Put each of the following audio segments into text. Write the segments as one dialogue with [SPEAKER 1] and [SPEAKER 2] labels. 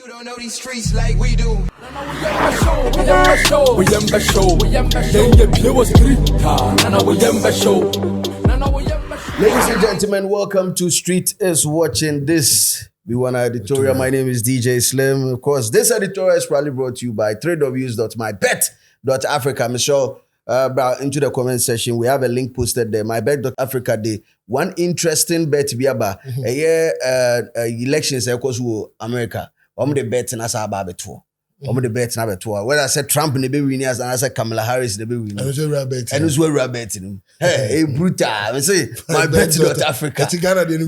[SPEAKER 1] You don't know these streets like we do.
[SPEAKER 2] Ladies and gentlemen, welcome to Street is Watching This. We want an editorial. My name is DJ Slim. Of course, this editorial is probably brought to you by www.mybet.africa. Michelle, into the comment section, we have a link posted there. MyBet.Africa Day. One interesting bet biaba. Elections across America. The bet in Asa Babeto. The bet in Abetua. Whether I said Trump ne be winning as I said Kamala Harris ne be winning. And it's where we're betting. Hey, brutal. I say MyBet.Africa.
[SPEAKER 3] Ghana
[SPEAKER 2] the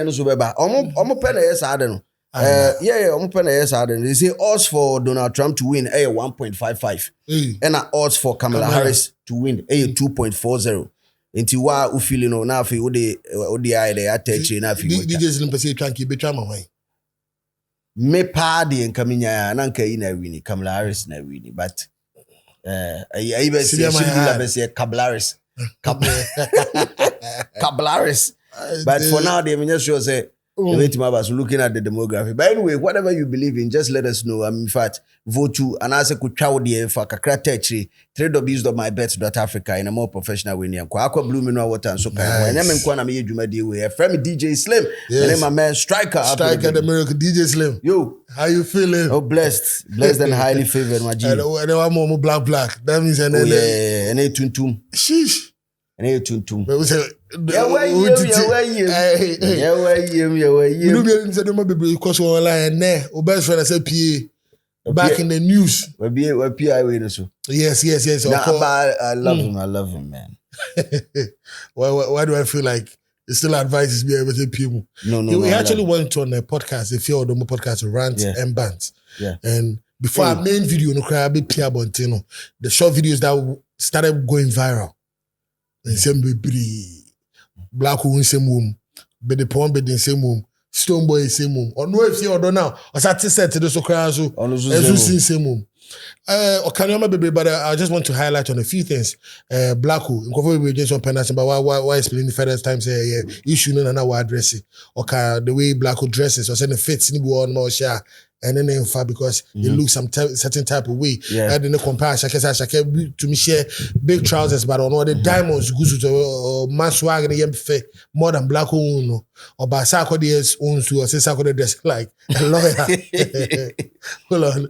[SPEAKER 2] no so beba. Omo pen yes aden. Omo pen yes aden. They say odds for Donald Trump to win 1.55. And odds for Kamala Harris to win 2.40. Inti wa u feeling no na fi ode eye dey attach na fi.
[SPEAKER 3] DJs no pese twanki be twa ma
[SPEAKER 2] me party and kaminya na nka yi na wini Kamala Harris na wini but I be say Kablaris but for now they just sure say looking at the demography. But anyway, whatever you believe in, just let us know. In fact, vote to and I say could chow the for kakra techri www.mybet.africa in a more professional way. Aqua blue mineral water and so kind. And then I'm me a friend DJ Slim. And then my man Striker
[SPEAKER 3] the American DJ Slim.
[SPEAKER 2] Yo,
[SPEAKER 3] how you feeling?
[SPEAKER 2] Oh, blessed and highly favored, my G.
[SPEAKER 3] And one more black. That means and
[SPEAKER 2] then and a tuntum.
[SPEAKER 3] Sheesh.
[SPEAKER 2] And a tuntum.
[SPEAKER 3] But we say
[SPEAKER 2] yeah, where you.
[SPEAKER 3] Because online there. Our best friend I said PA back in the news.
[SPEAKER 2] We PI so.
[SPEAKER 3] Yes.
[SPEAKER 2] I love him, man.
[SPEAKER 3] Why do I feel like it still advises me everything people?
[SPEAKER 2] No.
[SPEAKER 3] We actually went on a podcast, a few of them podcast, Rant and Bants.
[SPEAKER 2] Yeah.
[SPEAKER 3] And before our main video, the short videos that started going viral. And same Black woman same room, but the poem in same room, Stonebwoy same room. Or no if you don't know, or satisfied to the so same room. Can you remember, but I just want to highlight on a few things. Black woman, we just on penalty, but why explain the first time say issue no na address it. Okay, the way Black dresses or send fits ni go on more share. And then in fact, because they look some certain type of way.
[SPEAKER 2] Yeah.
[SPEAKER 3] And then they compare Shaka to me share big trousers, but on all the diamonds goes to man swag and more than Black woman or by Sarkodie's own to or say Sarkodie dress like a lawyer. Hold on,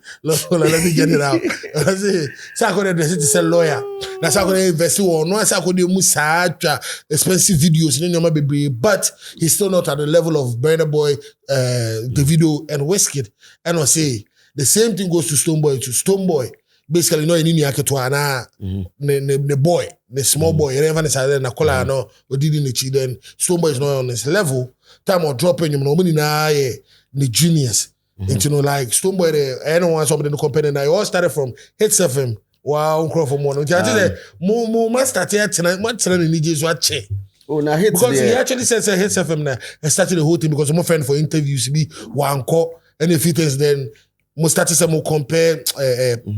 [SPEAKER 3] let me get it out. I say Sarkodie dress to say lawyer. That's Sarkodie invest or no Sarkodie musacha expensive videos in your baby, but he's still not at the level of Burna Boy, Davido and Wizkid. And I say the same thing goes to Stonebwoy. Basically, no, any aketwana the boy, the small boy. You never decided na kola no, or didn't the then Stonebwoy is not on this level. Time or dropping you know, the genius. And you know, like Stonebwoy, anyone somebody to compare. And I all started from Hits FM. Wow, from one. I said, more master tonight. What's the DJs watching?
[SPEAKER 2] Oh, now Hits
[SPEAKER 3] because he actually said Hits FM now and started the whole thing because I'm a friend for interviews. Be one call. And if it is then most started some compare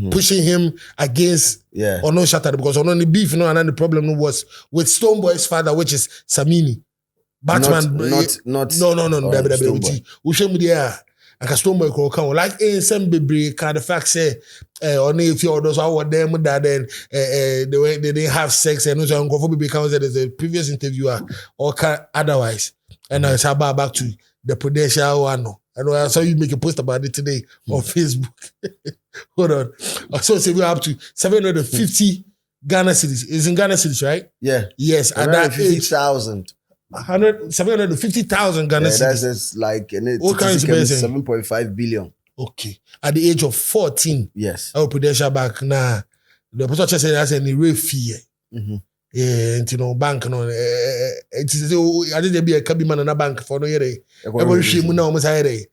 [SPEAKER 3] pushing him against or no Shatta because on the beef and the problem was with Stonebwoy's father, which is Samini. Batman
[SPEAKER 2] not
[SPEAKER 3] we show me there and Stonebwoy could come like some baby kind of fact say only if you those are them that then they didn't have sex and also uncomfortable because there's a previous interviewer or otherwise and it's about back to the prudential one. And I saw you make a post about it today on Facebook. Hold on. I saw we're up to 750 Ghana cedis. It's in Ghana cedis, right?
[SPEAKER 2] Yeah.
[SPEAKER 3] Yes. At that age. 750,000 Ghana cedis.
[SPEAKER 2] That's just like
[SPEAKER 3] what kind of
[SPEAKER 2] 7.5 billion.
[SPEAKER 3] Okay. At the age of 14.
[SPEAKER 2] Yes.
[SPEAKER 3] Our prudential bank now. The person said that's an array fee. Yeah, and you know, bank no. It is I did be a cabin in a bank for no year. Every shame now almost high.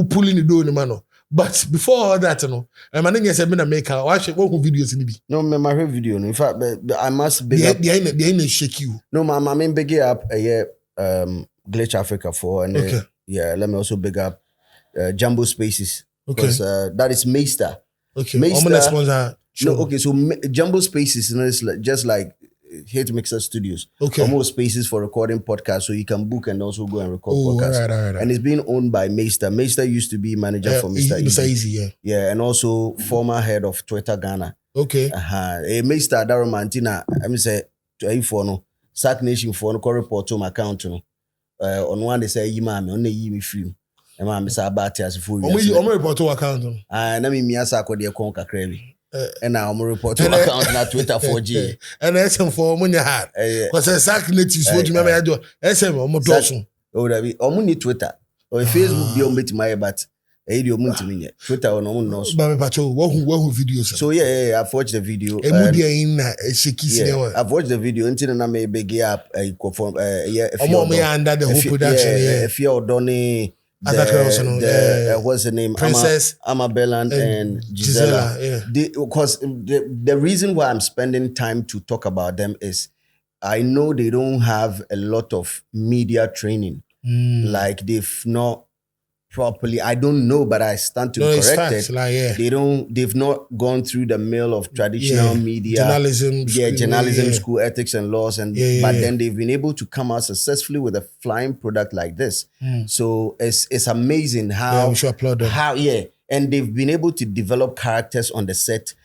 [SPEAKER 3] Pulling the door in the man. But before all that, you know, my name is a maker. Watch videos in the
[SPEAKER 2] No, my video. In fact, I must big up.
[SPEAKER 3] They ain't shake you.
[SPEAKER 2] No, my main big up Glitch Africa for and let me also big up Jumbo Spaces. Because that is Meister.
[SPEAKER 3] Okay.
[SPEAKER 2] Meister,
[SPEAKER 3] sponsor.
[SPEAKER 2] No, okay, so Jumbo Spaces, you know, it's just like Hit Mixer Studios.
[SPEAKER 3] Okay.
[SPEAKER 2] Almost spaces for recording podcasts, so you can book and also go and record podcasts.
[SPEAKER 3] All right.
[SPEAKER 2] And it's being owned by Meister. Meister used to be manager for Mr.
[SPEAKER 3] Easy, yeah.
[SPEAKER 2] Yeah, and also former head of Twitter Ghana.
[SPEAKER 3] Okay.
[SPEAKER 2] Meister Daromantina, I mean say for no Sack Nation for no report to my account no. On one they say Yimami, on the Yimi film. And I'm Mr. Abati as a full.
[SPEAKER 3] I'm report to account.
[SPEAKER 2] And I mean Sarkodie Konka Krevi. And now I'm report to account na Twitter 4G.
[SPEAKER 3] And SM for money hard. Because I sack natives what you remember I do. SM I'm doing.
[SPEAKER 2] Oh, that be need Twitter. Or Facebook be on bit my but Twitter on no.
[SPEAKER 3] But what videos?
[SPEAKER 2] So yeah, I've watched the video. I've watched the video until I may beg up a conform
[SPEAKER 3] under the whole production.
[SPEAKER 2] If you're Donny, what's the name?
[SPEAKER 3] Princess
[SPEAKER 2] Amabella and Gisela. Because the reason why I'm spending time to talk about them is I know they don't have a lot of media training. Like they've not properly, I don't know, but I stand to be corrected. They've not gone through the mill of traditional media journalism school, ethics and laws, but then they've been able to come out successfully with a flying product like this. So it's amazing how
[SPEAKER 3] we should applaud them.
[SPEAKER 2] And they've been able to develop characters on the set.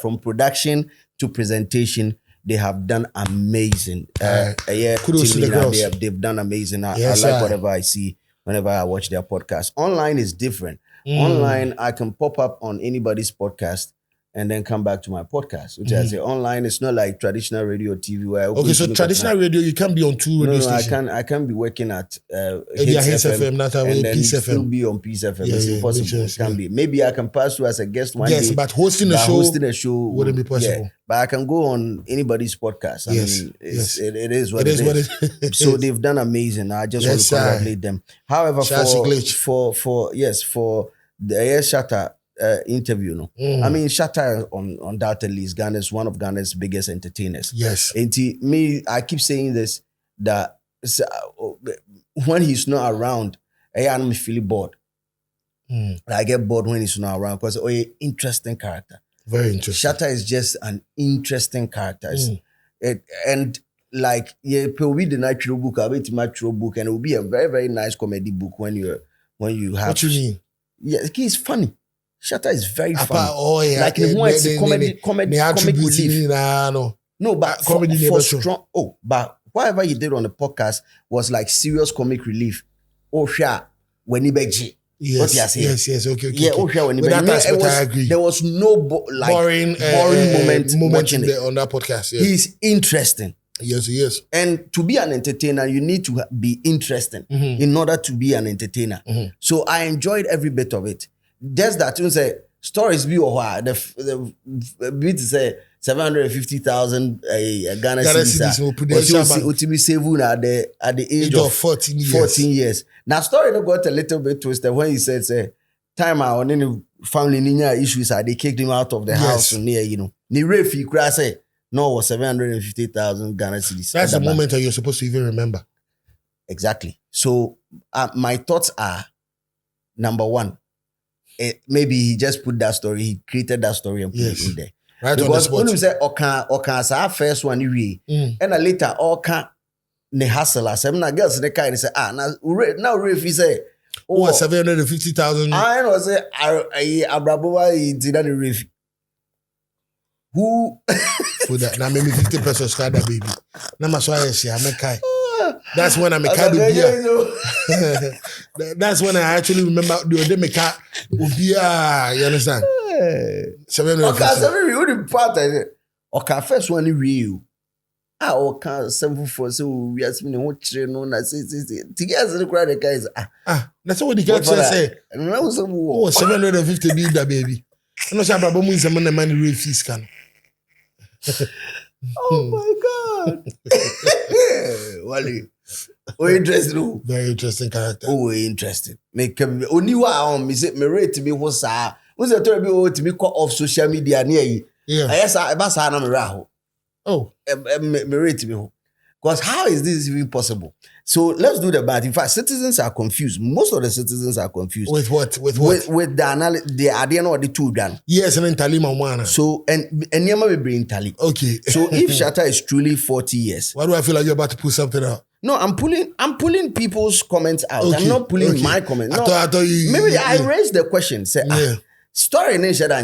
[SPEAKER 2] From production to presentation, they have done amazing.
[SPEAKER 3] Kudos to the girls.
[SPEAKER 2] They've done amazing. I like whatever I see whenever I watch their podcast. Online is different. Online, I can pop up on anybody's podcast and then come back to my podcast. Which I say online, it's not like traditional radio or TV where
[SPEAKER 3] so traditional radio, you can't be on two radio stations.
[SPEAKER 2] I can be working at
[SPEAKER 3] Hits FM, not
[SPEAKER 2] and then
[SPEAKER 3] Peace FM.
[SPEAKER 2] Still be on Peace FM. It's impossible. It can be. Maybe I can pass through as a guest one day.
[SPEAKER 3] Yes, but hosting a show wouldn't be possible.
[SPEAKER 2] But I can go on anybody's podcast. I mean, it is what it is. So they've done amazing. I just want to congratulate them. However, for the Shatta interview, I mean, Shatta undoubtedly is one of Ghana's biggest entertainers.
[SPEAKER 3] Yes.
[SPEAKER 2] And to me, I keep saying this, that when he's not around, I'm feeling bored. I get bored when he's not around because interesting character.
[SPEAKER 3] Very interesting.
[SPEAKER 2] Shatta is just an interesting character. And like, we'll be the natural book, I'll be the natural book, and it will be a very, very nice comedy book when you have.
[SPEAKER 3] What you mean?
[SPEAKER 2] Yeah, he's funny. Shatta is very funny.
[SPEAKER 3] Like
[SPEAKER 2] comic relief. No, but for strong. But whatever he did on the podcast was like serious comic relief. When he begged.
[SPEAKER 3] Yes, okay.
[SPEAKER 2] Yeah, when he begged.
[SPEAKER 3] I agree.
[SPEAKER 2] There was no boring moment watching it
[SPEAKER 3] on that podcast. Yeah.
[SPEAKER 2] He's interesting.
[SPEAKER 3] Yes.
[SPEAKER 2] And to be an entertainer, you need to be interesting in order to be an entertainer. So I enjoyed every bit of it. Just that you say stories be or the bit say 750,000 Ghana cedis will be saved at the age of
[SPEAKER 3] 14 years.
[SPEAKER 2] 14 years. Now story got a little bit twisted when he said time out on any family issues they kicked him out of the house near the refi crash no was 750,000 Ghana cedis.
[SPEAKER 3] That's the moment that you're supposed to even remember.
[SPEAKER 2] Exactly. So my thoughts are, number one, maybe he just put that story, he created that story and put it in there.
[SPEAKER 3] Right.
[SPEAKER 2] Because when you say Okan sa first one you and later Okan ne hustle as na girls the kind say now refi say
[SPEAKER 3] 750,000.
[SPEAKER 2] I know say Abrabowa he did that refi. Who
[SPEAKER 3] for that now maybe 50% subscriber baby. Now my so I say that's when I make That's when I actually remember the Meka Ubia, you understand?
[SPEAKER 2] 750. Okay, first one real. Okay, 744. So we ask me what train on. I say, together the crowd, the guys.
[SPEAKER 3] That's what the guys say. Oh, 750 be that baby. I'm not sure about means I'm on the money real fees can.
[SPEAKER 2] Oh my God. Wally. Interesting.
[SPEAKER 3] Very interesting character.
[SPEAKER 2] Interesting. Make only one me say me rate me what's the story to be call off social media near you.
[SPEAKER 3] Yeah.
[SPEAKER 2] Yes, I na me raho.
[SPEAKER 3] Oh.
[SPEAKER 2] Me rate me. Because how is this even possible? So let's do the math. In fact, citizens are confused. Most of the citizens are confused.
[SPEAKER 3] With what? With what?
[SPEAKER 2] With the analysis, the idea or the two done.
[SPEAKER 3] Yes, and then Tali Mawana.
[SPEAKER 2] So, and Yama will bring Tali.
[SPEAKER 3] Okay.
[SPEAKER 2] So if Shatta is truly 40 years.
[SPEAKER 3] Why do I feel like you're about to pull something out?
[SPEAKER 2] No, I'm pulling people's comments out. Okay. I'm not pulling my comments. No,
[SPEAKER 3] I thought you,
[SPEAKER 2] maybe I raised the question. Say, story in Shatta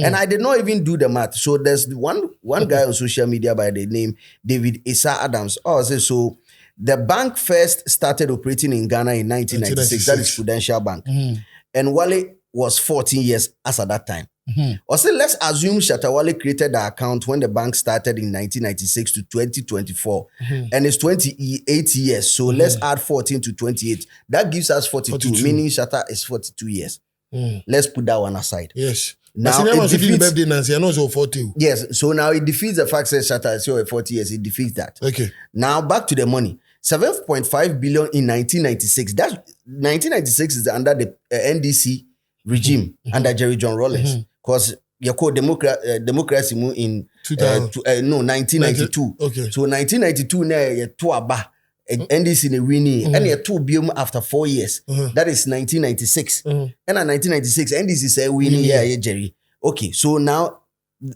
[SPEAKER 2] and I did not even do the math. So there's one guy on social media by the name David Issa Adams. So the bank first started operating in Ghana in 1996. That is Prudential Bank. And Wale was 14 years as at that time. Also, let's assume Shatta Wale created the account when the bank started in 1996 to 2024. And it's 28 years. So let's add 14 to 28. That gives us 42. Meaning Shatta is 42 years. Let's put that one aside.
[SPEAKER 3] Yes.
[SPEAKER 2] Now it defeats,
[SPEAKER 3] 40.
[SPEAKER 2] Yes. So now it defeats the fact that Shatta is 40 years. It defeats that.
[SPEAKER 3] Okay.
[SPEAKER 2] Now back to the money. 7.5 billion in 1996. That 1996 is under the NDC regime under Jerry John Rawlings. Because you call democracy in 1992.
[SPEAKER 3] Okay.
[SPEAKER 2] So 1992 na you two aba NDC ne winning and you two biom after 4 years. That is 1996. And in 1996 NDC say winning Jerry. Okay, so now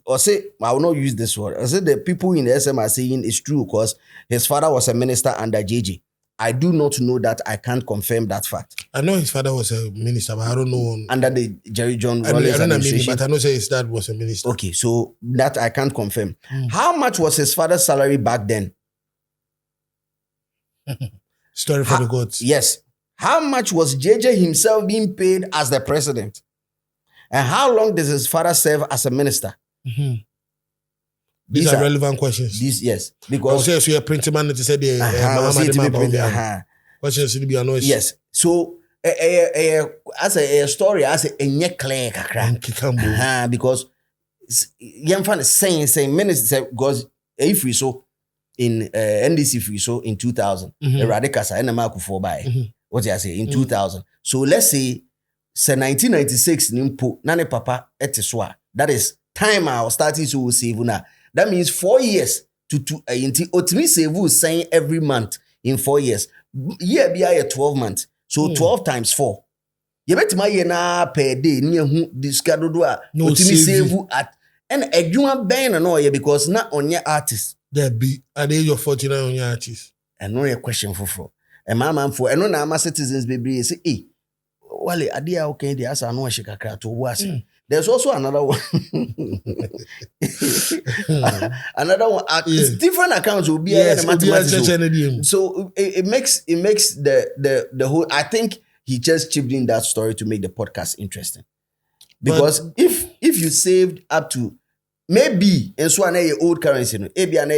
[SPEAKER 2] I will not use this word. I say the people in the SM are saying it's true because his father was a minister under JJ. I do not know that. I can't confirm that fact.
[SPEAKER 3] I know his father was a minister, but I don't know.
[SPEAKER 2] Under the Jerry John Rawlings administration.
[SPEAKER 3] But I know his dad was a minister.
[SPEAKER 2] Okay, so that I can't confirm. How much was his father's salary back then?
[SPEAKER 3] Story for the gods.
[SPEAKER 2] Yes. How much was JJ himself being paid as the president? And how long does his father serve as a minister?
[SPEAKER 3] These are relevant questions.
[SPEAKER 2] Yes. Because
[SPEAKER 3] so you're printing man to say the questions should be annoyed.
[SPEAKER 2] Yes. So as a story, as a clear because young fan is saying minister because if we saw in NDC free so in 2000 Radicasa and Marco 4 by what I say in 2000. So let's say 1996 nimpo nane papa eteswa. That is time I was starting to save now. That means 4 years to ultimately save saying every month in 4 years. Year be 12 months. So 12 times 4. You bet my year na per day near who discarded ultimately save at and a human band and all because not on your artist.
[SPEAKER 3] There be at the age of 49 on your artist.
[SPEAKER 2] And no question for and my man for and no my citizens baby say Wale adia okay the asa no shikakra to was. There's also another one. Another one. It's different accounts will be so it makes the whole. I think he just chipped in that story to make the podcast interesting. Because if you saved up to maybe in so an old currency, maybe an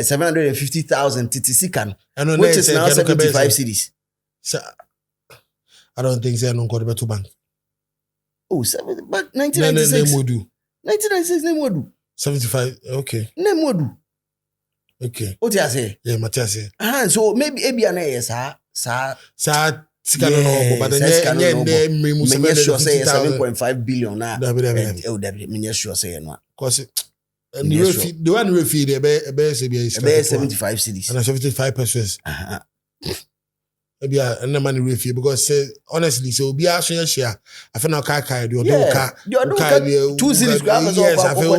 [SPEAKER 2] 750,000 TTC can, which is now 75 cities.
[SPEAKER 3] So, I don't think they don't go to bank.
[SPEAKER 2] Oh, but 1996. 1996, name wodu.
[SPEAKER 3] 75, okay.
[SPEAKER 2] Name wodu.
[SPEAKER 3] Okay.
[SPEAKER 2] What you say?
[SPEAKER 3] Yeah, Matthias.
[SPEAKER 2] So maybe ABNA, sir.
[SPEAKER 3] But then
[SPEAKER 2] you sure say 7.5 billion now. You sure say no.
[SPEAKER 3] Because the one we feed the
[SPEAKER 2] 75 cities
[SPEAKER 3] and 75 persons. Maybe and the money refuse because honestly, so be a share. I feel now car do
[SPEAKER 2] 2 cities.
[SPEAKER 3] Yes, I feel I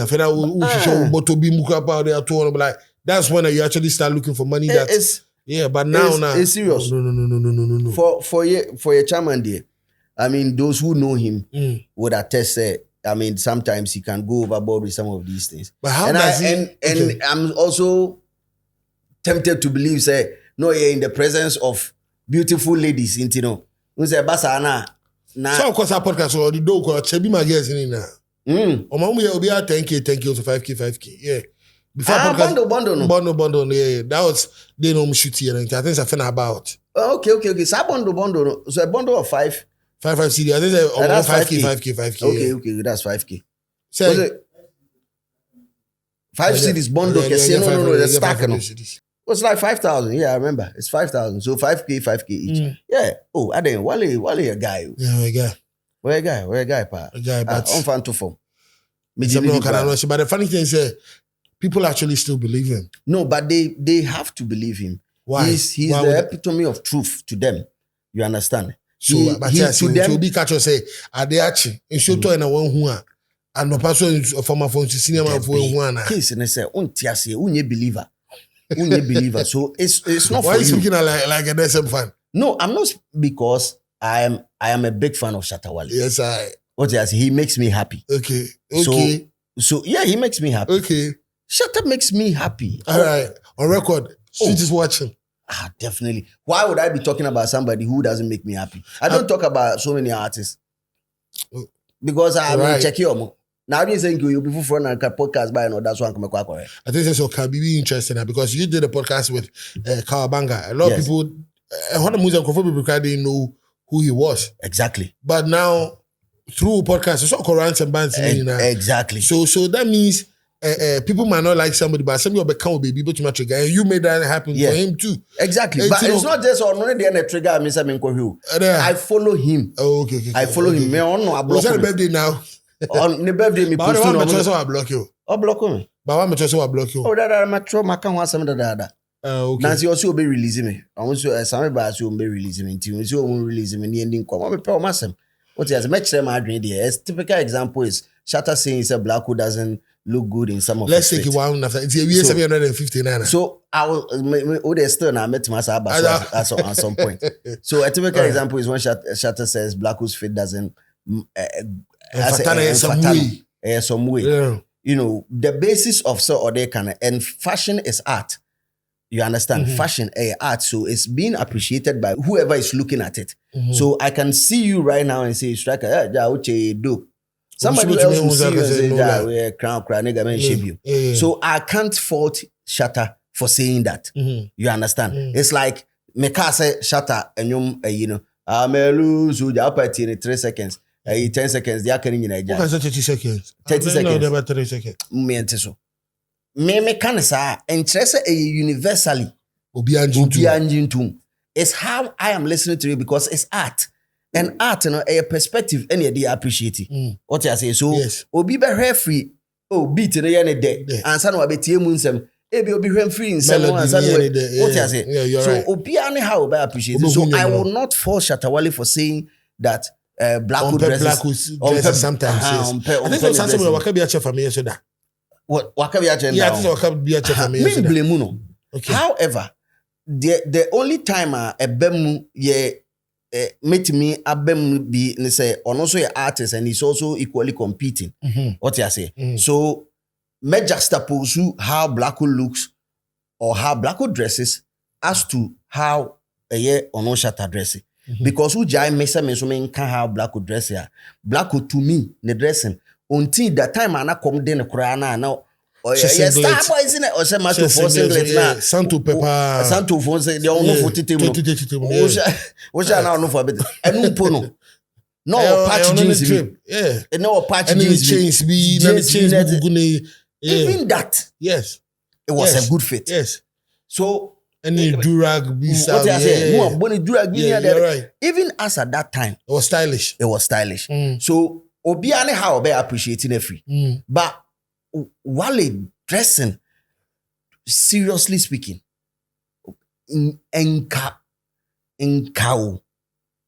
[SPEAKER 3] feel that but to be muka power there to like that's when you actually start looking for money. But now
[SPEAKER 2] it's serious.
[SPEAKER 3] No.
[SPEAKER 2] For your chairman there, I mean, those who know him would attest. I mean, sometimes he can go overboard with some of these things.
[SPEAKER 3] But how
[SPEAKER 2] and I'm also tempted to believe no, you're in the presence of beautiful ladies, you know. So of course our
[SPEAKER 3] podcast or the dog or Chebi Magas in now. Or mom will be at 10K to 5K. Yeah. Before bundle. Yeah. That was they don't shoot here. I think it's a fan about.
[SPEAKER 2] Okay. So bundle. So a bundle of 5
[SPEAKER 3] CD. I think that's 5K.
[SPEAKER 2] Okay, that's 5K. So 5 CDs bundle. No, the stack. It's like 5,000. Yeah, I remember. It's 5,000. So 5K each. Yeah. Oh, I didn't. Wale a guy.
[SPEAKER 3] Yeah, a guy.
[SPEAKER 2] Where a guy, pa.
[SPEAKER 3] A guy, but
[SPEAKER 2] on fan to form. Me
[SPEAKER 3] But
[SPEAKER 2] deliver.
[SPEAKER 3] the funny thing is, people actually still believe him.
[SPEAKER 2] No, but they have to believe him.
[SPEAKER 3] Why?
[SPEAKER 2] He's
[SPEAKER 3] Why
[SPEAKER 2] the
[SPEAKER 3] would-
[SPEAKER 2] epitome of truth to them. You understand?
[SPEAKER 3] So, but yes,
[SPEAKER 2] to them.
[SPEAKER 3] be catch us say, Adeachi, in Shoto and a one who are, and no person from a phone to cinema for one.
[SPEAKER 2] Case and I say, untiasi, unye believer. Unye believer. So it's not
[SPEAKER 3] Why
[SPEAKER 2] for
[SPEAKER 3] are you
[SPEAKER 2] you.
[SPEAKER 3] speaking like an SM fan?
[SPEAKER 2] No, I'm not, because I am a big fan of Shatta Wale.
[SPEAKER 3] Yes,
[SPEAKER 2] What you say? He makes me happy.
[SPEAKER 3] Okay.
[SPEAKER 2] So yeah, he makes me happy.
[SPEAKER 3] Okay.
[SPEAKER 2] Shatta makes me happy.
[SPEAKER 3] All right. On record, Street is watching.
[SPEAKER 2] Definitely. Why would I be talking about somebody who doesn't make me happy? I don't talk about so many artists because I mean, check your mo. Now you saying you people for a podcast by that's one come correct.
[SPEAKER 3] I think that's what can be interesting because you did a podcast with Kawabanga. A lot of people, what the music people didn't know who he was.
[SPEAKER 2] Exactly.
[SPEAKER 3] But now through podcast, it's all Korans and bands.
[SPEAKER 2] Exactly.
[SPEAKER 3] So that means people might not like somebody, but somebody will become a baby, but and you made that happen for him too.
[SPEAKER 2] Exactly. But it's not just on the trigger. I follow him.
[SPEAKER 3] Oh, okay.
[SPEAKER 2] I follow him. Me on no
[SPEAKER 3] Was that the birthday now?
[SPEAKER 2] On the birthday, me
[SPEAKER 3] post
[SPEAKER 2] on.
[SPEAKER 3] I block you.
[SPEAKER 2] Oh, block me.
[SPEAKER 3] But one me I block you.
[SPEAKER 2] Oh, that my throw my can want some of that.
[SPEAKER 3] Okay.
[SPEAKER 2] Nancy also be releasing me. I want to some by you be releasing me. You see, won't release me. The ending come. I'm a power massam. What is match them? I dream there. A typical example is Shatta saying he said Black doesn't look good in some of.
[SPEAKER 3] Let's take it one after. It's a year 759.
[SPEAKER 2] So I will still now met myself at some point. So a typical example is when Shatta says Black's fit doesn't some way.
[SPEAKER 3] Yeah.
[SPEAKER 2] You know, the basis of so or they can, and fashion is art. You understand? Fashion art, so it's being appreciated by whoever is looking at it. So I can see you right now and say, Striker, dope. Somebody else will see you and say, crown, nigga, man, shape you. So I can't fault Shatta for saying that. You understand? It's like me can say Shatta and you know, I'm a lose who the upper in 3 seconds. 10 seconds, they are carrying in a job.
[SPEAKER 3] 30 seconds.
[SPEAKER 2] 30 seconds.
[SPEAKER 3] No, about 30 seconds.
[SPEAKER 2] Me so. Me can say, interest universally.
[SPEAKER 3] Obi Anjintum.
[SPEAKER 2] It's how I am listening to it because it's art. And art, you know, a perspective, any they appreciate it. What I say, so Obi be free. Oh, beat in the end day. And son will be Munsem. Ebi Obi free in some and some way. What I say.
[SPEAKER 3] Yeah, you're
[SPEAKER 2] so
[SPEAKER 3] right.
[SPEAKER 2] Obi how be appreciate it. So I will not fault Shatta Wale for saying that Black dresses
[SPEAKER 3] sometimes. I think it's something we can be a chef for me. So that.
[SPEAKER 2] What can be a chef?
[SPEAKER 3] Yeah, I think we can be a chef for me.
[SPEAKER 2] Me blame no.
[SPEAKER 3] Okay.
[SPEAKER 2] However, the only time a bemu meet me abem be say on also an artist and he's also equally competing. What you say? So me juxtapose how Black looks or how Black dresses as to how a year on Shatta dresses. Because who jai me say me so me can how Black dress here. Black to me the dressing until that time I come den kura na now. Yes, Starboy isn't it? Or say master for singlet na.
[SPEAKER 3] Santo Pepper.
[SPEAKER 2] Santo for say they all know for titemu. Which now know for bit. Enu pono. No patch jeans.
[SPEAKER 3] Yeah.
[SPEAKER 2] No patch
[SPEAKER 3] and
[SPEAKER 2] jeans.
[SPEAKER 3] Chains be
[SPEAKER 2] Even that.
[SPEAKER 3] Yes.
[SPEAKER 2] It was a good fit.
[SPEAKER 3] Yes.
[SPEAKER 2] So
[SPEAKER 3] any durag be
[SPEAKER 2] what I say? No, when durag be
[SPEAKER 3] right.
[SPEAKER 2] even as at that time,
[SPEAKER 3] it was stylish.
[SPEAKER 2] It was stylish. So obiane how be appreciating it free. But Wale dressing, seriously speaking, enka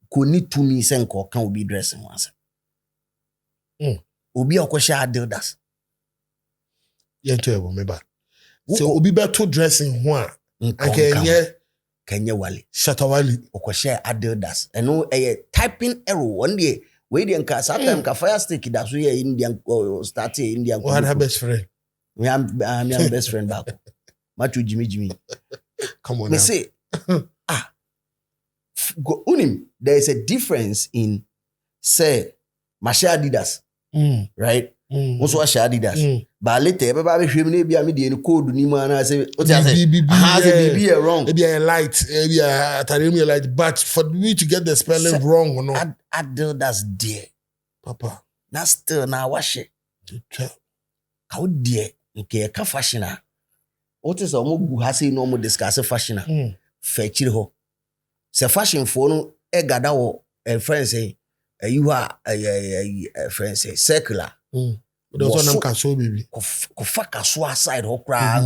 [SPEAKER 2] koni to me senko can be dressing once. Obi okosha Adidas.
[SPEAKER 3] Yeah, terrible, me bad. So obi better dressing one.
[SPEAKER 2] Kenya Wale.
[SPEAKER 3] Shatta Wale.
[SPEAKER 2] Okosha Adidas. And no typing error one day. We didn't cast sometimes ka fire stick that's where Indian start Indian.
[SPEAKER 3] What her best friend?
[SPEAKER 2] I'm best friend back. Matu Jimmy.
[SPEAKER 3] Come on.
[SPEAKER 2] Me say unim there is a difference in say Masha Adidas. Right? Also Adidas. But later everybody hwem na bia me de code ni ma na say what you say has a be wrong.
[SPEAKER 3] Maybe a light, maybe a taremi light, but for me to get the spelling wrong or no.
[SPEAKER 2] Adidas dear.
[SPEAKER 3] Papa.
[SPEAKER 2] Na still na wash it. How dear nke ka fashion a. What is omo gu ha say no mo discuss fashion a. Fetchire ho. Se fashion for no e gada wo friend say you are a friend say circular.
[SPEAKER 3] There was one castle baby.
[SPEAKER 2] Kofa kaso aside ho kra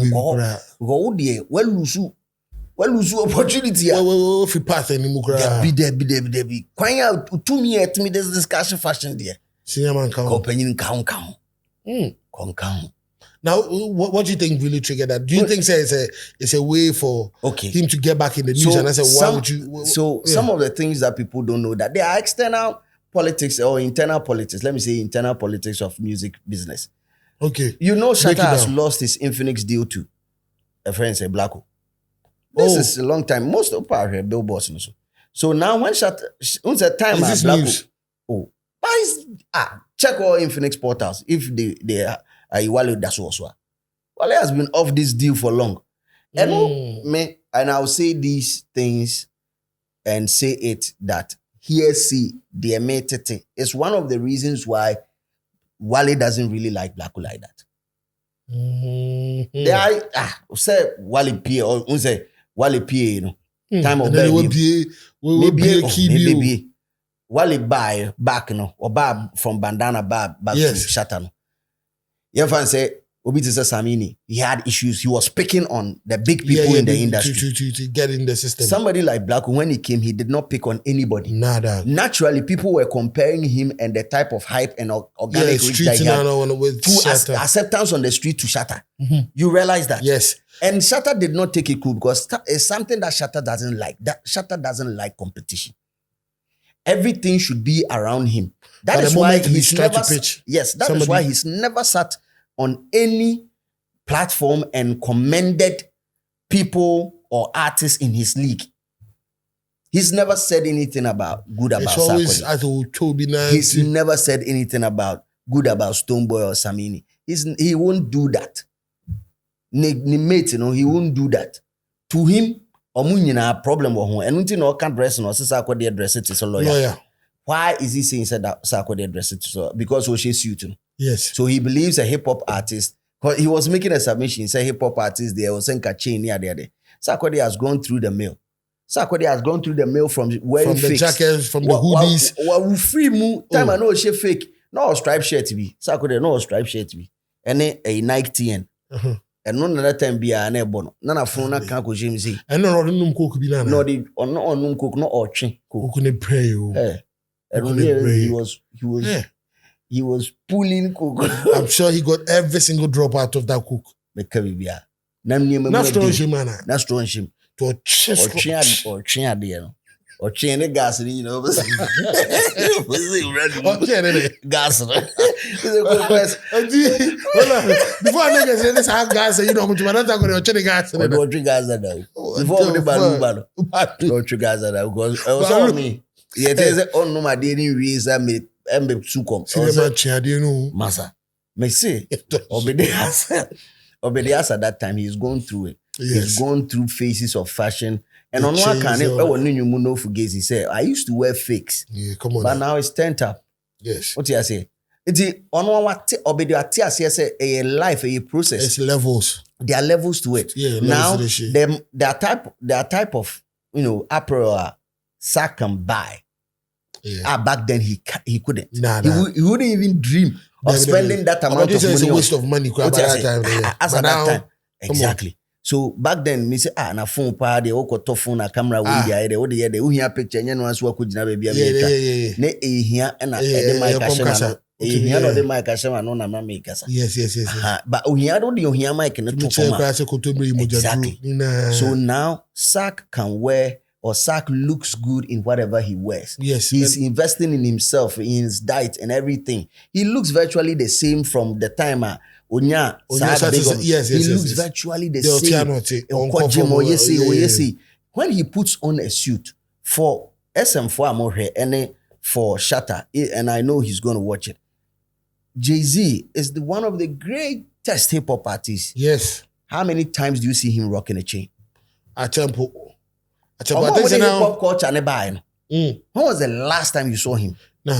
[SPEAKER 2] go de well lose opportunity.
[SPEAKER 3] If you pass any mukra.
[SPEAKER 2] Be kwan out 2 years me this discussion fashion there.
[SPEAKER 3] Senior man count.
[SPEAKER 2] Company count.
[SPEAKER 3] Now, what do you think really triggered that? Do you think it's a way for him to get back in the news? And I said, why would you?
[SPEAKER 2] Some of the things that people don't know that there are external politics or internal politics. Let me say internal politics of music business.
[SPEAKER 3] Okay.
[SPEAKER 2] You know, Shatta has lost his Infinix deal too. A friend said, Blacko. This is a long time. Most of our here, billboards and so. So now when Shatta, when's the time
[SPEAKER 3] is this news?
[SPEAKER 2] Check all Infinix portals if they are Wale Dasoswa. Wale has been off this deal for long. And I'll say these things and say it that hearsay, the emetete, is one of the reasons why Wale doesn't really like Blacko like that. Say Wale P or say Wale P, you know, time of baby. Maybe Wale buy back, you know, or buy from bandana back to Shatta. No. You can say Obiti Samini, he had issues. He was picking on the big people in the industry
[SPEAKER 3] to get in the system.
[SPEAKER 2] Somebody like Blacko, when he came, he did not pick on anybody.
[SPEAKER 3] Nada.
[SPEAKER 2] Naturally, people were comparing him and the type of hype and organic reach that he had to acceptance on the street to Shatta. You realize that?
[SPEAKER 3] Yes.
[SPEAKER 2] And Shatta did not take it cool because it's something that Shatta doesn't like. That Shatta doesn't like competition. Everything should be around him. That is why he's never pitch. Yes, that is why he's never sat on any platform and commended people or artists in his league. He's never said anything about Sarkodie. He's never said anything about good about Stonebwoy or Samini. He won't do that. Mate, you know, he won't do that. To him, omunyina problem with him. And until no can dress no Sarkodie address it to a lawyer. Why is he saying that Sarkodie address it to? Because she sued him.
[SPEAKER 3] Yes.
[SPEAKER 2] So he believes a hip hop artist. He was making a submission. He said hip hop artist there was saying chain near there. Sarkodie has gone through the mail. Sarkodie has gone through the mail from wearing
[SPEAKER 3] the jackets, from the hoodies.
[SPEAKER 2] Free move time I know she fake. No stripe shirt to be. Sarkodie no stripe shirt to be. And then a Nike TN. And none other time be a bono. None of phone can't go Jimsy.
[SPEAKER 3] And no num cook be
[SPEAKER 2] no the or no num cook no or chin.
[SPEAKER 3] Cook couldn't pray you.
[SPEAKER 2] And he was pulling cook.
[SPEAKER 3] I'm sure he got every single drop out of that cook.
[SPEAKER 2] That's
[SPEAKER 3] strong shim, man.
[SPEAKER 2] That's strong shim.
[SPEAKER 3] Or
[SPEAKER 2] chin there. Or chin the gas, you know. Gas.
[SPEAKER 3] Before I say this, I have gas, you know, but I'm not going to check gas.
[SPEAKER 2] Or don't drink gas now. Before the balloon, don't drink gas now because I was on me. Yeah, there's on no my daily reason me. Masa, me say, obedience at that time, he's going through it.
[SPEAKER 3] Yes.
[SPEAKER 2] He's going through phases of fashion. And on one can he said, I used to wear fakes.
[SPEAKER 3] Yeah, come on.
[SPEAKER 2] But now it's turned up.
[SPEAKER 3] Yes.
[SPEAKER 2] What do you say? It's on what obedience a life, a process.
[SPEAKER 3] It's levels.
[SPEAKER 2] There are levels to it.
[SPEAKER 3] Yeah,
[SPEAKER 2] now there are type of apparel Sark can buy.
[SPEAKER 3] Yeah.
[SPEAKER 2] Back then he couldn't. He wouldn't even dream of spending that amount of money.
[SPEAKER 3] It's a waste of money at that time.
[SPEAKER 2] Exactly. So back then, me say na phone pa de okoto phone na camera we dey there. Dey uhia picture nya no anso akogina baby America. Ne ehia na de mic ashema. Ehia no de mic ashema no na mama ikasa.
[SPEAKER 3] Yes.
[SPEAKER 2] But uhia do de uhia mic no to come. Exactly. So now Sark can wear or Sark looks good in whatever he wears.
[SPEAKER 3] Yes.
[SPEAKER 2] He's investing in himself, in his diet and everything. He looks virtually the same from the time Onya he looks virtually the same. When he puts on a suit for SM4 Amore and for Shatta, and I know he's going to watch it, Jay-Z is one of the greatest hip-hop artists.
[SPEAKER 3] Yes.
[SPEAKER 2] How many times do you see him rocking a chain?
[SPEAKER 3] At tempo.
[SPEAKER 2] When hip-hop culture when was the last time you saw him?
[SPEAKER 3] No.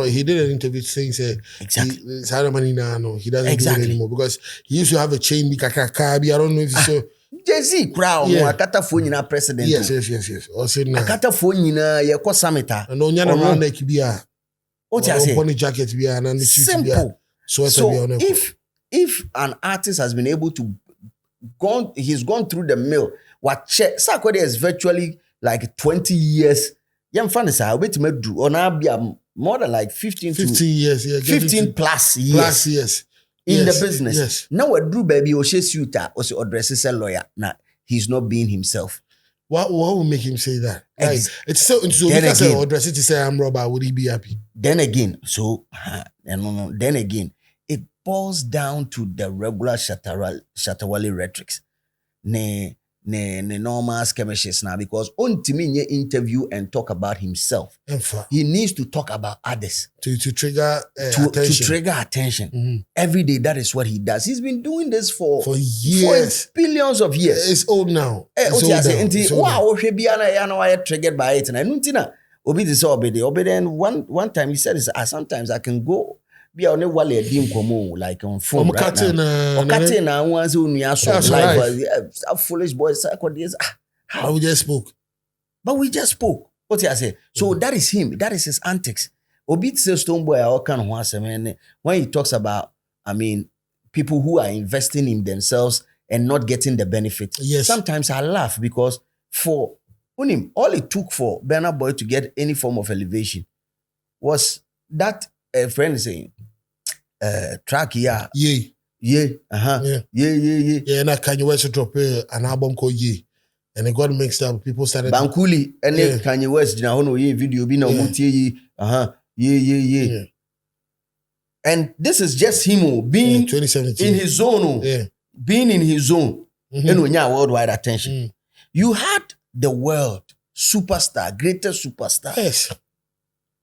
[SPEAKER 3] He did an interview saying,
[SPEAKER 2] exactly.
[SPEAKER 3] He doesn't do it anymore because he used to have a chain. I don't know if you saw.
[SPEAKER 2] Jay-Z crown. Akata phone na president.
[SPEAKER 3] Yes.
[SPEAKER 2] Akata phone na samita.
[SPEAKER 3] And on yana round neck be
[SPEAKER 2] what you say?
[SPEAKER 3] Jacket be and
[SPEAKER 2] simple. So if an artist has been able to he's gone through the mill. What Sarkodie is virtually like 20 years. Young fans are waiting to do on more than like 15
[SPEAKER 3] years, yeah,
[SPEAKER 2] 15 plus years in the business.
[SPEAKER 3] Yes.
[SPEAKER 2] Now what do baby Oshe Suita or addresses a lawyer. Now he's not being himself.
[SPEAKER 3] What will make him say that? Like, it's so because I address it to say I'm robber, would he be happy?
[SPEAKER 2] Then again, then again, it boils down to the regular Shatta Wale rhetorics. Ne normal skirmishes now, because Ontimi interview and talk about himself. He needs to talk about others
[SPEAKER 3] to trigger attention.
[SPEAKER 2] To trigger attention.
[SPEAKER 3] Mm-hmm.
[SPEAKER 2] Every day, that is what he does. He's been doing this for
[SPEAKER 3] years,
[SPEAKER 2] for billions of years.
[SPEAKER 3] It's old now.
[SPEAKER 2] Wow, triggered by it. And then one time he said, sometimes I can go. Be on a wale dim komo like on phone right now. Okate once like foolish boys.
[SPEAKER 3] How we just spoke.
[SPEAKER 2] But we just spoke. What I say? So that is him. That is his antics. Obit says Stonebwoy all kind of once. When he talks about, people who are investing in themselves and not getting the benefit.
[SPEAKER 3] Yes.
[SPEAKER 2] Sometimes I laugh because for Unim, all it took for Burna Boy to get any form of elevation was that a friend saying, track yeah. Yeah. And
[SPEAKER 3] that Kanye West dropped an album called Yeah. And it got mixed up. People started
[SPEAKER 2] Bankuli and then Kanye West video be no yeah. And this is just him being
[SPEAKER 3] 2017
[SPEAKER 2] in his zone. Being in his zone. Worldwide attention. You had the world superstar, greatest superstar.
[SPEAKER 3] Yes.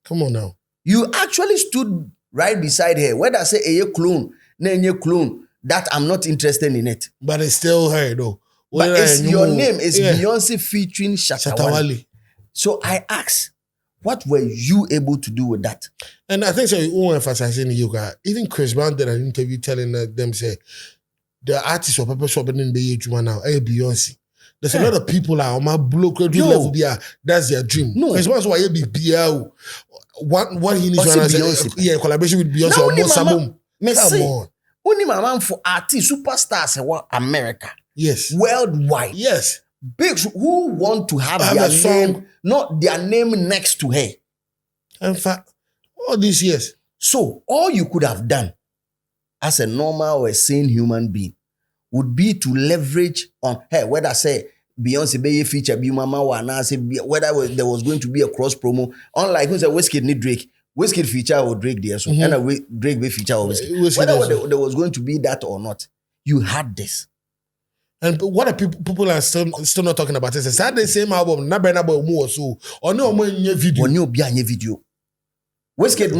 [SPEAKER 3] Come on now.
[SPEAKER 2] You actually stood right beside her. Whether I say a clone, that I'm not interested in it.
[SPEAKER 3] But it's still her though.
[SPEAKER 2] But your name is Beyonce featuring Shatta Wale. So I ask, what were you able to do with that?
[SPEAKER 3] And I think so. You want to emphasize in yoga. Even Chris Brown did an interview telling them say the artists or people shopping in the age now. Hey Beyonce. There's a lot of people on my block level there. That's their dream.
[SPEAKER 2] No,
[SPEAKER 3] Chris Brown's why you be BL. What he needs to do, collaboration with Beyonce or Mosabum. Come on.
[SPEAKER 2] Only my man for artists, superstars in America.
[SPEAKER 3] Yes.
[SPEAKER 2] Worldwide.
[SPEAKER 3] Yes.
[SPEAKER 2] Bigs who want to have their song, not their name next to her.
[SPEAKER 3] In fact, all these years.
[SPEAKER 2] So all you could have done as a normal or a sane human being would be to leverage on her. Whether I say Beyonce be feature, be mama wana, say whether there was going to be a cross promo. Unlike who's a Wizkid need Drake. Wizkid feature or Drake there. So and a Drake be feature or Wizkid. Whether there was going to be that or not, you had this.
[SPEAKER 3] And what are people are still not talking about this? It's that the same album, not Burna Boy more so. Or no more video.
[SPEAKER 2] Or no be a video. Wizkid I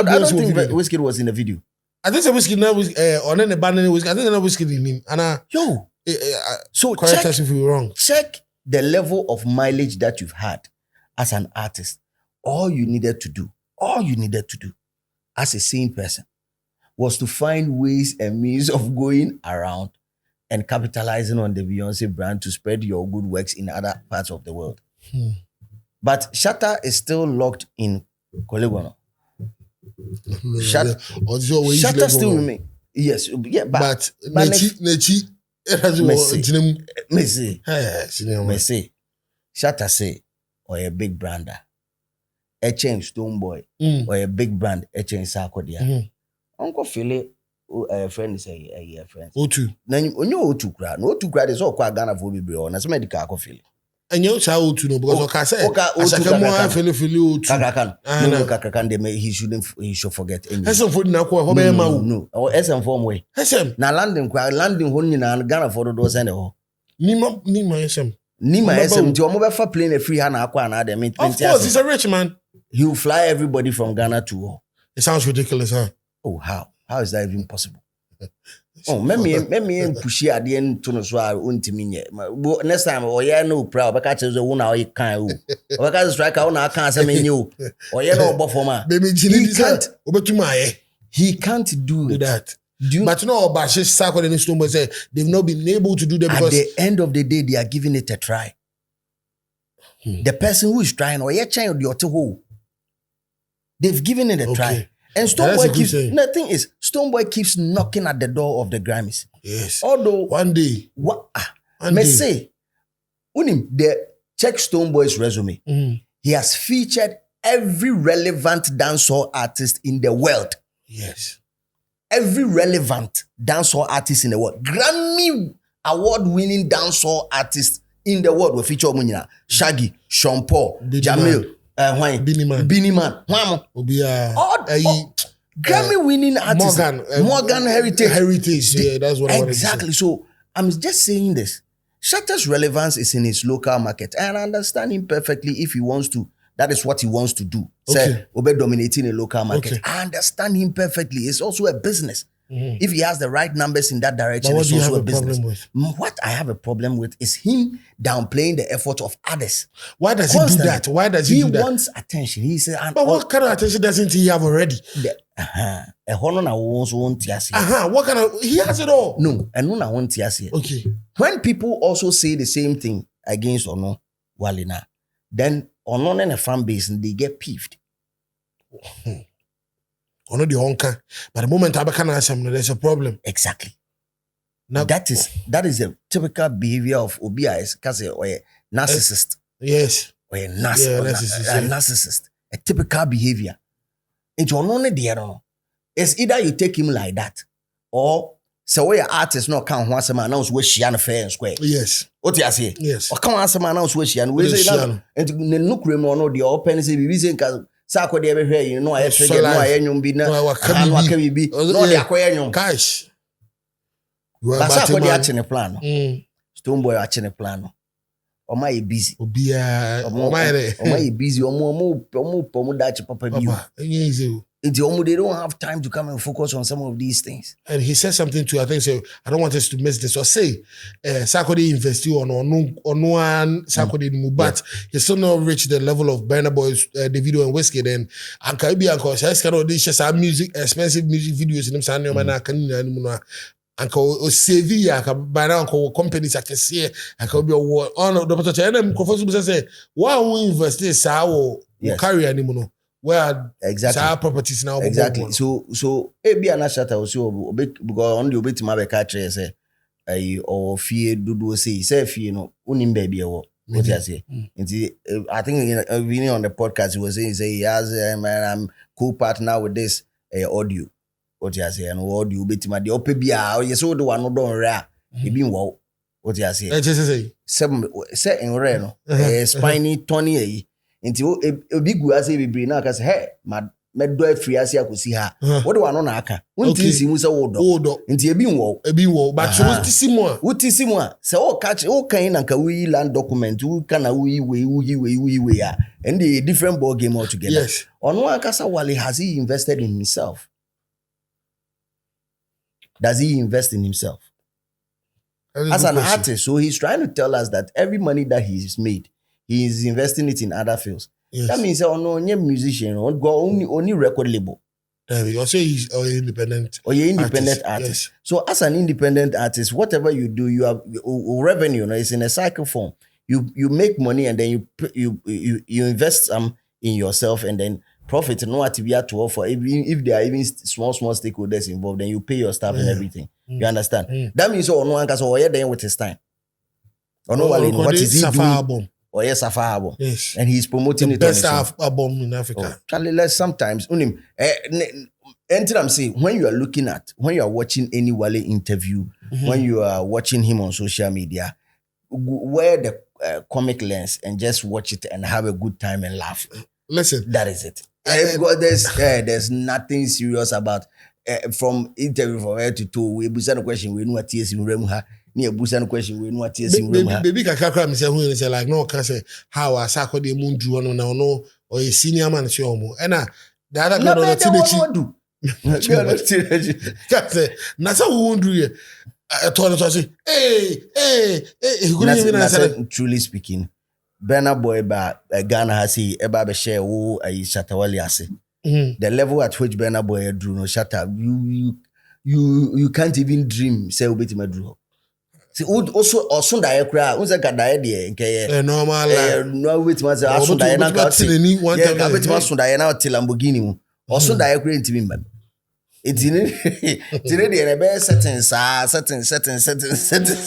[SPEAKER 2] don't think Wizkid was in the video.
[SPEAKER 3] I think Wizkid now was on the band Wizkid. I think Wizkid in him. And
[SPEAKER 2] so
[SPEAKER 3] correct us if we were wrong.
[SPEAKER 2] Check the level of mileage that you've had as an artist. All you needed to do as a sane person was to find ways and means of going around and capitalizing on the Beyonce brand to spread your good works in other parts of the world. But Shatta is still locked in Kolegono. Shatta still remains. Yes, yeah, but
[SPEAKER 3] Nechi.
[SPEAKER 2] Messi. Shatta say, or a big brander. A change Stonebwoy, or a big brand, a change Sarkodie. Uncle Philip, a friend is a friend.
[SPEAKER 3] O2.
[SPEAKER 2] Then you know O2 crowd is all quite Ghana for be on as medical coffee.
[SPEAKER 3] And you say O2 no because I say
[SPEAKER 2] he should forget any.
[SPEAKER 3] No.
[SPEAKER 2] Or SM form way.
[SPEAKER 3] SM.
[SPEAKER 2] Now landing honey and Ghana for those and all.
[SPEAKER 3] Nima SM.
[SPEAKER 2] Nima SM to mobile for playing a free hand aqua and other. Of
[SPEAKER 3] course, he's a rich man.
[SPEAKER 2] He will fly everybody from Ghana to all.
[SPEAKER 3] It sounds ridiculous, huh?
[SPEAKER 2] Oh, how? How is that even possible? Let me push you at the end to no so next time, or yeah, no proud, but catch the one I can't. Or catch strike out, I can't say you. Or yeah, no, Bofoma. He can't do
[SPEAKER 3] that. But no, but Sarkodie and Stonebwoy say they've not been able to do that because
[SPEAKER 2] at the end of the day, they are giving it a try. The person who is trying, or yeah, trying the other hole. They've given it a try. And Stonebwoy keeps, the thing is, Stonebwoy keeps knocking at the door of the Grammys.
[SPEAKER 3] Yes.
[SPEAKER 2] Although
[SPEAKER 3] one day,
[SPEAKER 2] say, check Stonebwoy's resume. He has featured every relevant dancehall artist in the world.
[SPEAKER 3] Yes.
[SPEAKER 2] Every relevant dancehall artist in the world. Grammy award-winning dancehall artist in the world will feature Omunyina. Shaggy, Sean Paul, Jamil, Beenie Man. Grammy-winning artists. Morgan Heritage.
[SPEAKER 3] Yeah, that's what I wanted to say.
[SPEAKER 2] Exactly. So I'm just saying this. Shatta's relevance is in his local market. And I understand him perfectly if he wants to. That is what he wants to do. Say, Obe dominating a local market. Okay. I understand him perfectly. It's also a business. If he has the right numbers in that direction, it's also a business. What I have a problem with is him downplaying the effort of others.
[SPEAKER 3] Why does he do that? Why does he do that?
[SPEAKER 2] He wants attention. He said,
[SPEAKER 3] but what kind of attention doesn't he have already? What kind of, he has it all.
[SPEAKER 2] No, okay. When people also say the same thing against Ono Walina, then Ono and a fan base, they get peeved.
[SPEAKER 3] Ono the honka. But the moment I can answer, there's a problem.
[SPEAKER 2] Exactly. Now that is a typical behavior of OBIs, because or a narcissist.
[SPEAKER 3] Yes.
[SPEAKER 2] Or a narcissist. A typical behavior. It's only the it's either you take him like that, or so where artists not count once a man announce where she and fair and square.
[SPEAKER 3] Yes.
[SPEAKER 2] What you say?
[SPEAKER 3] Yes.
[SPEAKER 2] Or come once a man announce where she and we say that and the look no the open say we say Sarkodie ever hear you know I trigger no I nyum bi na waka bi no dey akoya nyum
[SPEAKER 3] cash.
[SPEAKER 2] Sarkodie achine plan. Stonebwoy achine plan. Oma e busy. Oma e busy. Omo dachi papa bi. They don't have time to come and focus on some of these things.
[SPEAKER 3] And he said something to, I think, so I don't want us to miss this. Or say, Sarkodie invested on one Sarkodie, but he still not reached the level of Burna Boy's Davido and Whiskey. Then, and Caribbean, because I cannot just some music, expensive music videos in them. Sanyo man, I can Uncle Sevilla, by now, companies I can see, I can be a war on the potential. And I'm confused to say, why we invest this? I carry anymore. Where
[SPEAKER 2] exactly
[SPEAKER 3] our properties now
[SPEAKER 2] exactly so ebi ana Shatta also because on the obeti ma be ka kire say or fie dudu say fie no unim baby e wo what you say I think in on the podcast he was saying he has co-partner with this audio what you say and audio obeti ma the ope bia you say the one no don rare e bi wo what you say say in rare no spiny Tony Inti obi gu ase bibiri na aka say hey medo afri ase akosi ha wo de wano na aka wonti si mu say wodo inti ebi nwo
[SPEAKER 3] but so
[SPEAKER 2] woti mu a say o catch o kan na ka we land document we kana we ya and the different ball game altogether.
[SPEAKER 3] Yes.
[SPEAKER 2] Ono akasa Wale, has he invested in himself? Does he invest in himself as an artist? So he's trying to tell us that every money that he's made, he is investing it in other fields. Yes. That means only musician, only record label.
[SPEAKER 3] You say he's an independent.
[SPEAKER 2] Or you're independent artist. Yes. So as an independent artist, whatever you do, you have revenue. It's in a cycle form. You make money and then you invest some in yourself and then profit. No what to be at to offer. If there are even small stakeholders involved, then you pay your staff and everything. You understand? That means no one can say, "Oh, then with his time." Or no, what is he doing?
[SPEAKER 3] Album.
[SPEAKER 2] Or yes, Safa album.
[SPEAKER 3] Yes.
[SPEAKER 2] And he's promoting
[SPEAKER 3] the
[SPEAKER 2] it
[SPEAKER 3] best album in Africa.
[SPEAKER 2] Charlie, let's sometimes until I'm saying when you are watching any Wale interview, when you are watching him on social media, wear the comic lens and just watch it and have a good time and laugh.
[SPEAKER 3] Listen,
[SPEAKER 2] that is it. Because there's nothing serious about from interview from head to toe. We busa the question we know what is in Remuha. Near busa the question we know what is in Remuha.
[SPEAKER 3] Baby kakra me say who say like no can say how Sarkodie moon drew no or a senior man say omo. And the other girl on the teenage. Na say who won't do here. I told her say hey he couldn't even answer.
[SPEAKER 2] Truly speaking, Burna Boy ba Ghana has he eba be share wo Shatta Wale ase. The level at which Burna Boy drew no Shatta, you can't even dream say obeti ma drew. See also die kra unse ka die de nke
[SPEAKER 3] normal
[SPEAKER 2] no wait ma say aso die na ka obeti ma so die na till Lamborghini mu Also direct into me, man. It's in it. The best settings.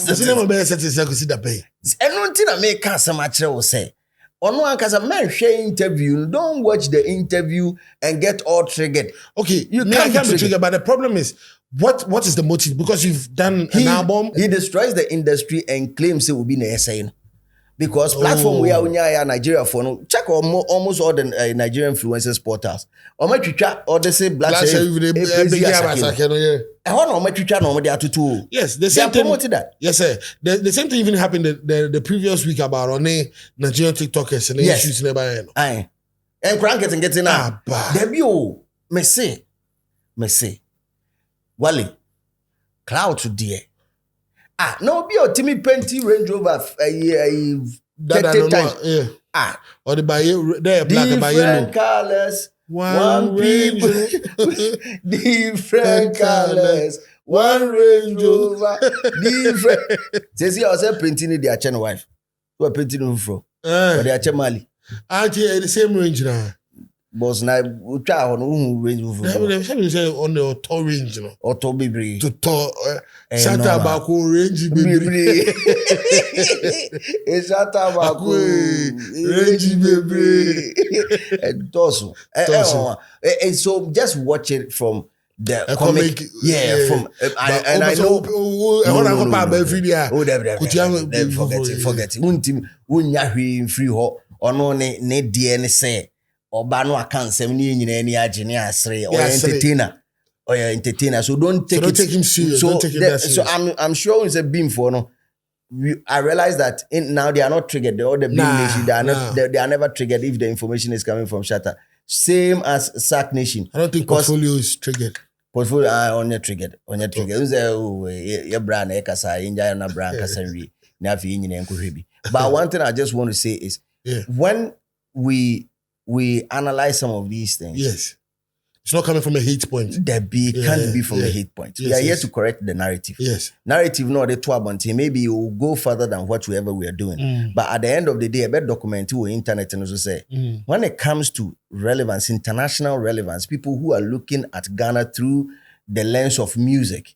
[SPEAKER 3] It's never best settings. I could see that pay.
[SPEAKER 2] And one thing I make cancer match will say. On one cause a man share interview, don't watch the interview and get all triggered.
[SPEAKER 3] Okay, you can't be triggered, but the problem is what is the motive? Because you've done an album.
[SPEAKER 2] He destroys the industry and claims it will be an essay. Because platform we are in Nigeria for no check almost all the Nigerian influencers portals. Or my Twitter or they say black
[SPEAKER 3] Yes, the same thing.
[SPEAKER 2] That.
[SPEAKER 3] Yes, sir. The same thing even happened the previous week about on Nigerian TikTokers and issues never.
[SPEAKER 2] Aye. And crank it and getting out. Debut, me say, Wale, cloud to dear. No, be a Timmy Penty Range Rover 30 times.
[SPEAKER 3] Yeah. Or the buy there black and buy yellow.
[SPEAKER 2] Colors, one people, different colors, one Range Rover, different. Says he also painting their channel wife. Who are painting them from? Or their chamali.
[SPEAKER 3] Auntie, the same range now.
[SPEAKER 2] Boss, now we try on Range Rover.
[SPEAKER 3] On the auto range, you know.
[SPEAKER 2] Auto baby.
[SPEAKER 3] To Shatta Wale range baby.
[SPEAKER 2] Shatta Wale range baby. And Tosu. And so just watch it from the comic. Yeah, from and I know. Forget it. Forget it. Free ho. Ono ne die ne say. Oba no account 70 nyina ani agene asre or entertainer, so don't take
[SPEAKER 3] him serious.
[SPEAKER 2] So,
[SPEAKER 3] don't take him that serious.
[SPEAKER 2] So I'm sure it's a beam for no. I realize that now they are not triggered. The other beam nation, they are never triggered if the information is coming from Shatta. Same as Sack Nation.
[SPEAKER 3] I don't think portfolio is triggered.
[SPEAKER 2] Portfolio on your triggered. Who's your brand ekasa inja na brand kasanri na fi nyina enkohwebi. But one thing I just want to say is when we analyze some of these things.
[SPEAKER 3] Yes. It's not coming from a hate point.
[SPEAKER 2] Can't be from a hate point. We are here to correct the narrative.
[SPEAKER 3] Yes.
[SPEAKER 2] Narrative, no, the 12 maybe it will go further than whatever we are doing. But at the end of the day, I bet document to internet and also say, when it comes to relevance, international relevance, people who are looking at Ghana through the lens of music,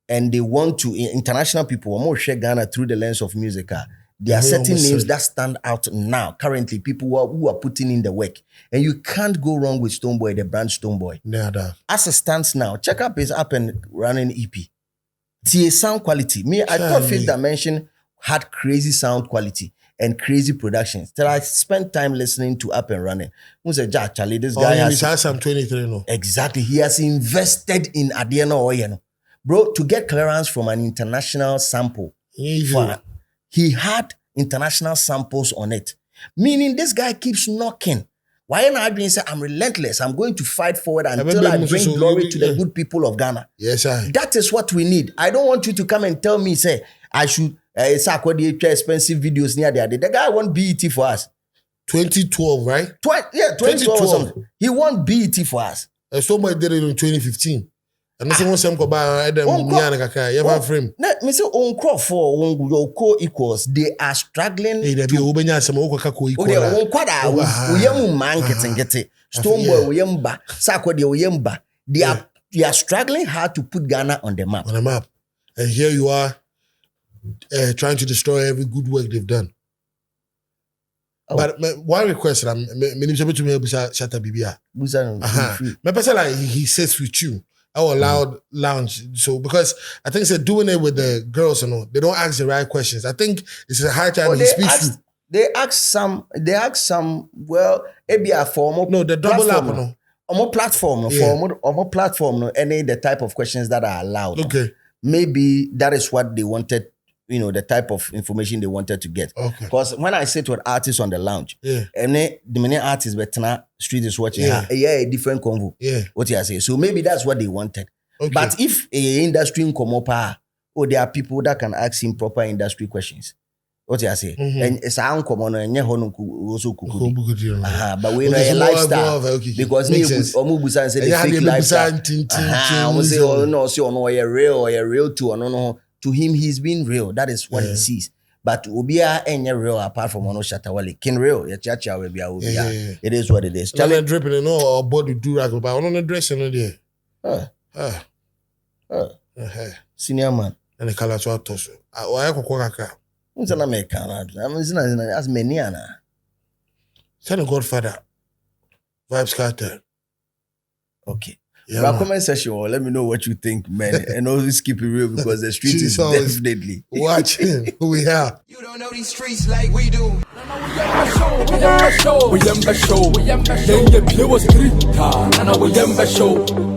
[SPEAKER 2] and they want to, international people, more share Ghana through the lens of music. There are certain names that stand out now, currently, people who are putting in the work. And you can't go wrong with Stonebwoy, the brand Stonebwoy. As it stands now, check up his up and running EP. TA sound quality. I thought Fifth Dimension had crazy sound quality and crazy productions. Till I spent time listening to Up and Running. Who said, Charlie, this guy has
[SPEAKER 3] some 23 no.
[SPEAKER 2] Exactly. He has invested in Adiana Oyeno. Bro, to get clearance from an international sample. He had international samples on it. Meaning this guy keeps knocking. Why not being say, I'm relentless. I'm going to fight forward until I bring glory to the good people of Ghana.
[SPEAKER 3] Yes, sir.
[SPEAKER 2] That is what we need. I don't want you to come and tell me, say, I should Sarkodie expensive videos near there. The guy won BET for us.
[SPEAKER 3] 2012, right?
[SPEAKER 2] 2012 or something. He won BET for us.
[SPEAKER 3] Somebody did it in 2015. And someone said, frame.
[SPEAKER 2] Me say on crop for your co-equals, they are struggling. Stonebwoy Uyemba, Sarkodie Uyemba. They are struggling hard to put Ghana on the map.
[SPEAKER 3] And here you are trying to destroy every good work they've done. But one request, I'm Shatta Bibia. My person like he sits with you. Our loud lounge. So because I think it's doing it with the girls, they don't ask the right questions. I think it's a high time he speaks to.
[SPEAKER 2] They ask some, well, maybe a formal.
[SPEAKER 3] No, the double up,
[SPEAKER 2] more platform, any the type of questions that are allowed.
[SPEAKER 3] Okay.
[SPEAKER 2] Maybe that is what they wanted, the type of information they wanted to get.
[SPEAKER 3] Okay.
[SPEAKER 2] Because when I sit with artists on the lounge, and the many artists were street is watching, a different convo. What you say. So maybe that's what they wanted.
[SPEAKER 3] Okay.
[SPEAKER 2] But if a industry come up, there are people that can ask him proper industry questions. What you say? And it's uncommon and also but we know a lifestyle because Omubusan said the fake lifestyle. Say real to him, he's been real. That is what he sees. But Ubia ain't real apart from one Shatta Wale. King real, your chacha will be a Ubia. It is what it is.
[SPEAKER 3] Challenge dripping and all body do rag, but on the dressing there.
[SPEAKER 2] Senior man.
[SPEAKER 3] And the color to our torso. I coca.
[SPEAKER 2] What's an American? I'm as many.
[SPEAKER 3] Tell the Godfather. Vibes Cartel.
[SPEAKER 2] Okay.
[SPEAKER 3] Yeah,
[SPEAKER 2] but comment section, let me know what you think, man. And always keep it real because the street is definitely
[SPEAKER 3] watching who we are.
[SPEAKER 1] You don't know these streets like we do.
[SPEAKER 4] We am the show.